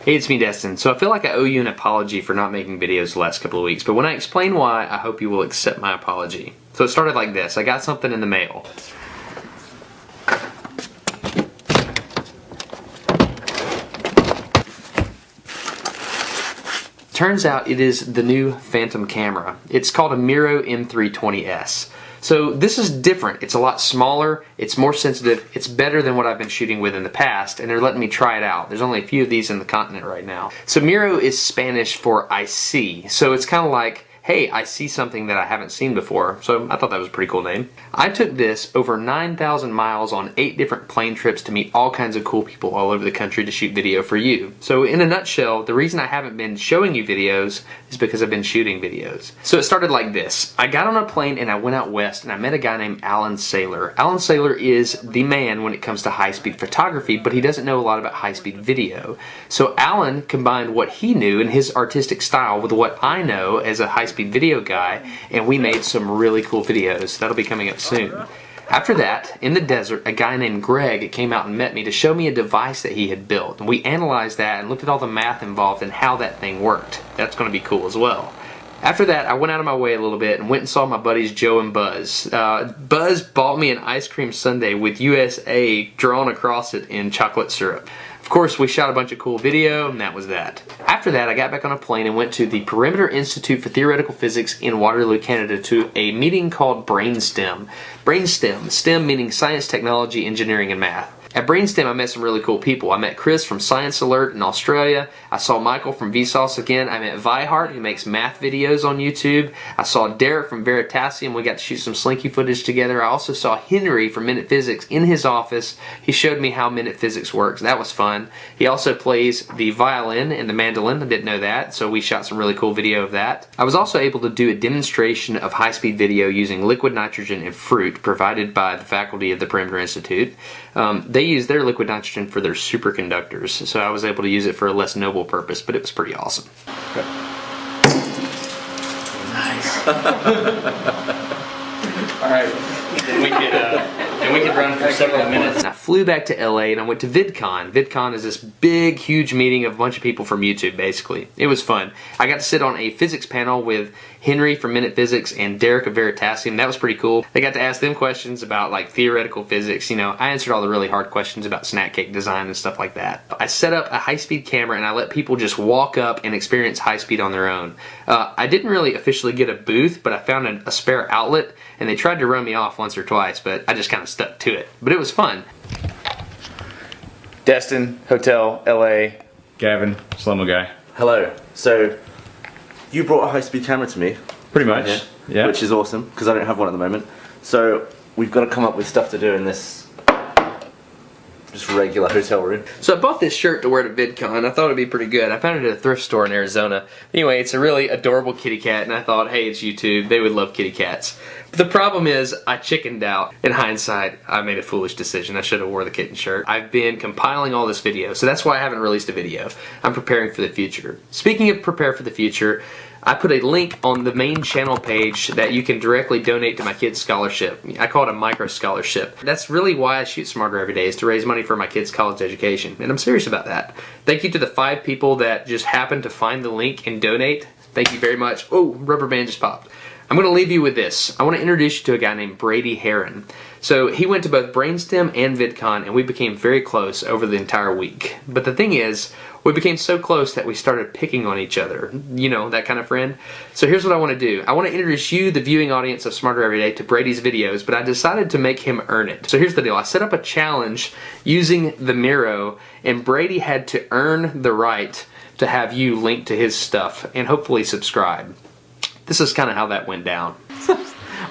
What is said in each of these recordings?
Hey, it's me, Destin. So I feel like I owe you an apology for not making videos the last couple of weeks, but when I explain why, I hope you will accept my apology. So it started like this. I got something in the mail. Turns out it is the new Phantom camera. It's called a Miro M320S. So this is different. It's a lot smaller, it's more sensitive, it's better than what I've been shooting with in the past, and they're letting me try it out. There's only a few of these in the continent right now. So Miro is Spanish for I see. So it's kind of like, hey, I see something that I haven't seen before. So I thought that was a pretty cool name. I took this over 9,000 miles on 8 different plane trips to meet all kinds of cool people all over the country to shoot video for you. So in a nutshell, the reason I haven't been showing you videos is because I've been shooting videos. So it started like this. I got on a plane and I went out west and I met a guy named Alan Saylor. Alan Saylor is the man when it comes to high-speed photography, but he doesn't know a lot about high-speed video. So Alan combined what he knew in his artistic style with what I know as a high-speed video guy, and we made some really cool videos. That'll be coming up soon. After that, in the desert, a guy named Greg came out and met me to show me a device that he had built. And we analyzed that and looked at all the math involved and how that thing worked. That's going to be cool as well. After that, I went out of my way a little bit and went and saw my buddies Joe and Buzz. Buzz bought me an ice cream sundae with USA drawn across it in chocolate syrup. Of course, we shot a bunch of cool video, and that was that. After that, I got back on a plane and went to the Perimeter Institute for Theoretical Physics in Waterloo, Canada to a meeting called BrainStem. BrainStem, STEM meaning science, technology, engineering, and math. At BrainStem, I met some really cool people. I met Chris from Science Alert in Australia. I saw Michael from Vsauce again. I met Vihart, who makes math videos on YouTube. I saw Derek from Veritasium. We got to shoot some Slinky footage together. I also saw Henry from Minute Physics in his office. He showed me how Minute Physics works. That was fun. He also plays the violin and the mandolin. I didn't know that, so we shot some really cool video of that. I was also able to do a demonstration of high-speed video using liquid nitrogen and fruit provided by the faculty of the Perimeter Institute. They use their liquid nitrogen for their superconductors, so I was able to use it for a less noble purpose, but it was pretty awesome. Nice. Alright, then we could run for several minutes. And I flew back to LA and I went to VidCon. VidCon is this big, huge meeting of a bunch of people from YouTube, basically. It was fun. I got to sit on a physics panel with Henry from Minute Physics and Derek of Veritasium. That was pretty cool. They got to ask them questions about like theoretical physics. You know, I answered all the really hard questions about snack cake design and stuff like that. I set up a high-speed camera and I let people just walk up and experience high speed on their own. I didn't really officially get a booth, but I found a spare outlet and they tried to run me off once or twice, but I just kind of stuck to it. But it was fun. Destin, Hotel, LA. Gavin, Slow-Mo Guy. Hello. So, you brought a high-speed camera to me. Pretty much, yeah. Which is awesome, because I don't have one at the moment. So, we've got to come up with stuff to do in this just regular hotel room. So I bought this shirt to wear to VidCon. I thought it'd be pretty good. I found it at a thrift store in Arizona. Anyway, it's a really adorable kitty cat, and I thought, hey, it's YouTube. They would love kitty cats. But the problem is, I chickened out. In hindsight, I made a foolish decision. I should have wore the kitten shirt. I've been compiling all this video, so that's why I haven't released a video. I'm preparing for the future. Speaking of prepare for the future, I put a link on the main channel page that you can directly donate to my kids' scholarship. I call it a micro scholarship. That's really why I shoot Smarter every day, is to raise money for my kids' college education. And I'm serious about that. Thank you to the 5 people that just happened to find the link and donate. Thank you very much. Oh, rubber band just popped. I'm going to leave you with this. I want to introduce you to a guy named Brady Heron. So he went to both BrainStem and VidCon, and we became very close over the entire week. But the thing is, we became so close that we started picking on each other. You know, that kind of friend. So here's what I want to do. I want to introduce you, the viewing audience of Smarter Every Day, to Brady's videos, but I decided to make him earn it. So here's the deal. I set up a challenge using the Miro, and Brady had to earn the right to have you link to his stuff and hopefully subscribe. This is kind of how that went down.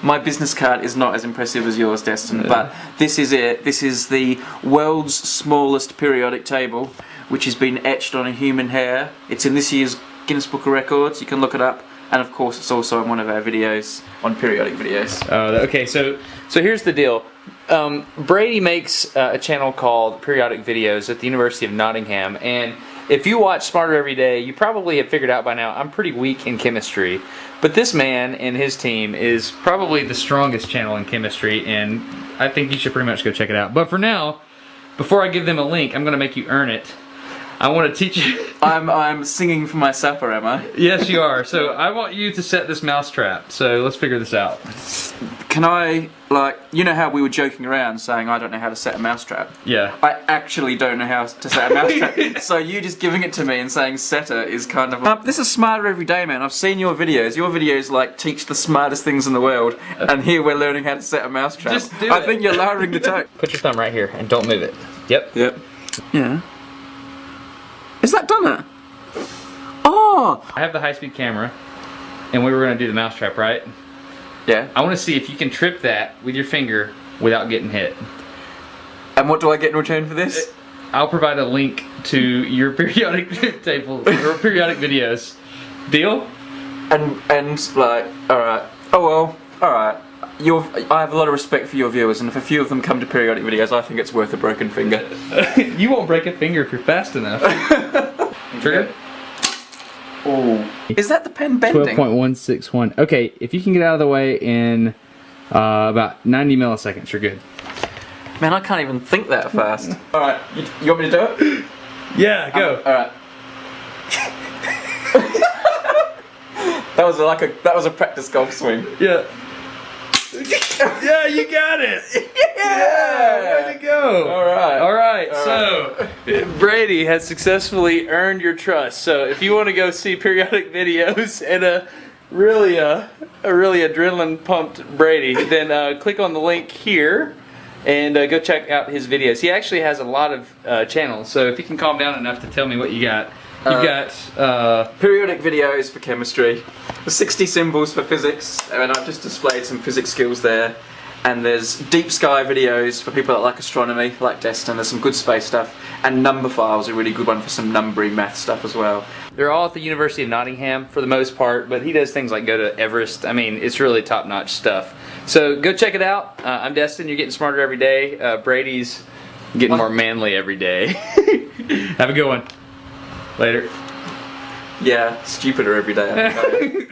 My business card is not as impressive as yours, Destin, but this is it. This is the world's smallest periodic table, which has been etched on a human hair. It's in this year's Guinness Book of Records. You can look it up. And of course, it's also in one of our videos, on periodic videos. Okay, so here's the deal. Brady makes a channel called Periodic Videos at the University of Nottingham, and if you watch Smarter Every Day, you probably have figured out by now I'm pretty weak in chemistry. But this man and his team is probably the strongest channel in chemistry, and I think you should pretty much go check it out. But for now, before I give them a link, I'm going to make you earn it. I want to teach you I'm singing for my supper, am I? Yes, you are. So I want you to set this mousetrap. So let's figure this out. Can I, like, you know how we were joking around saying I don't know how to set a mousetrap? Yeah. I actually don't know how to set a mousetrap. So you just giving it to me and saying setter is kind of... this is Smarter Every Day, man. I've seen your videos. Your videos, like, teach the smartest things in the world. And here we're learning how to set a mousetrap. Just do I it. think you're lowering the tone. Put your thumb right here and don't move it. Yep. Yep. Yeah. Is that done it? Oh! I have the high-speed camera, and we were going to do the mousetrap, right? Yeah. I want to see if you can trip that with your finger without getting hit. And what do I get in return for this? I'll provide a link to your periodic table or periodic videos. Deal? And like, alright. Oh well, alright. I have a lot of respect for your viewers, and if a few of them come to periodic videos, I think it's worth a broken finger. You won't break a finger if you're fast enough. Trigger? Oh. Is that the pen bending? 12.161. Okay, if you can get out of the way in about 90 milliseconds, you're good. Man, I can't even think that fast. Alright, you want me to do it? Yeah, go. Alright. That was a practice golf swing. Yeah. Yeah, you got it! Yeah! Way to go! Alright, so Brady has successfully earned your trust. So if you want to go see periodic videos and a really adrenaline pumped Brady, then click on the link here and go check out his videos. He actually has a lot of channels, so if you can calm down enough to tell me what you got. You've got periodic videos for chemistry, 60 symbols for physics, and I've just displayed some physics skills there. And there's deep sky videos for people that like astronomy, like Destin. There's some good space stuff, and number files are a really good one for some numbering math stuff as well. They're all at the University of Nottingham for the most part, but he does things like go to Everest. I mean, it's really top-notch stuff. So go check it out. I'm Destin. You're getting smarter every day. Brady's getting more manly every day. Have a good one. Later. Yeah, stupider every day.